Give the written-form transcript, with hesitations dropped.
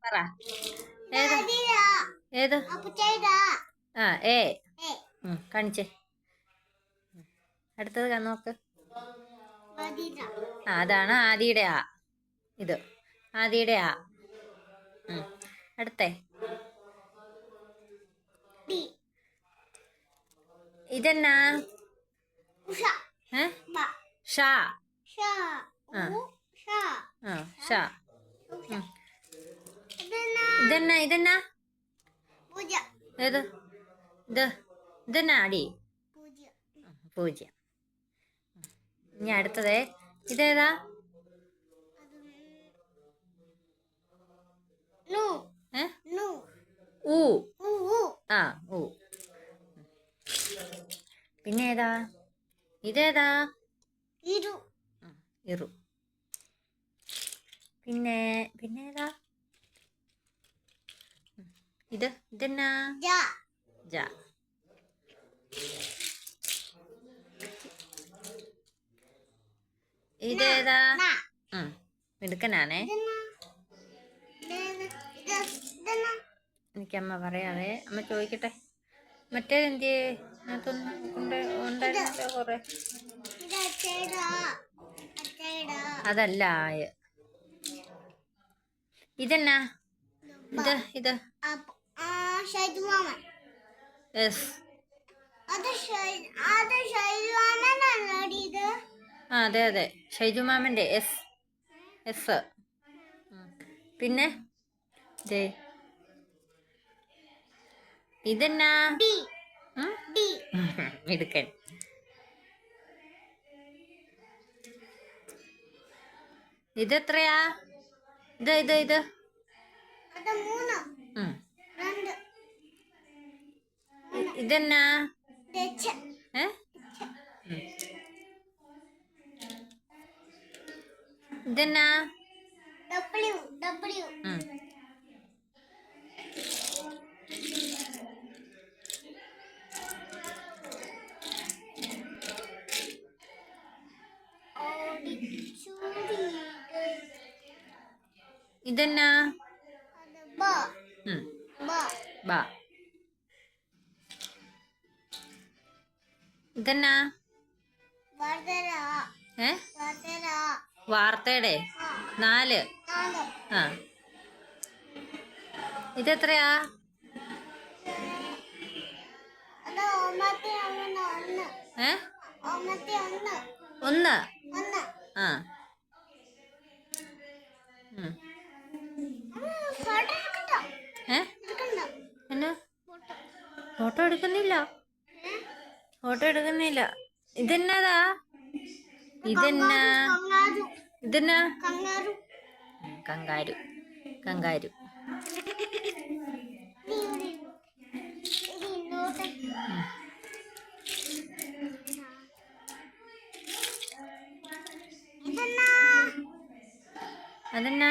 പറ. ഏത് ഏത് ആ ഏ കാണിച്ചേ. അടുത്തത് നോക്ക്. ആ അതാണ് ആദിയുടെ ആ. ഇത് ആദിയുടെ ആ. അടുത്തേ ഇതെന്നാ? ഷാ. ഷാ. ഇതെന്നാ? ഇതെന്നാ? ഏത്? ഇതെന്നാ അടി? പൂജ്യം. ഇനി അടുത്തതേ ഇതേതാ? ഊ. ആ ഊ. പിന്നെ ഏതാ? ഇതേതാ? ഇറു. പിന്നേതാ? ഇതെന്നാ? ജ. ഇതേതാ? മിടുക്കനാണേ. എനിക്കമ്മ പറയാവേ. അമ്മ ചോദിക്കട്ടെ. മറ്റേതെന്തിയേ? ഉണ്ടായിരുന്നല്ലോ കൊറേ. അതല്ല. ഇതെന്നാ? ഇത് എസ്. അതെ അതെ, ഷൈജു മാമന്റെ എസ്. എസ്. പിന്നെ ഇതെന്നാ? മിടുക്കൻ. ഇതെത്രയാ? ഇത് ഇതെന്നാ? ഇതെന്നാ? ഇതെന്നാ? ബ. ഇതെന്നാ? വാർത്തയുടെ 4. ഇതെത്രയാ? 1. എന്നാ? ഫോട്ടോ എടുക്കുന്നില്ല. ഇതെന്നതാ? ഇതെന്നാ? കങ്കാരു. അതെന്നാ?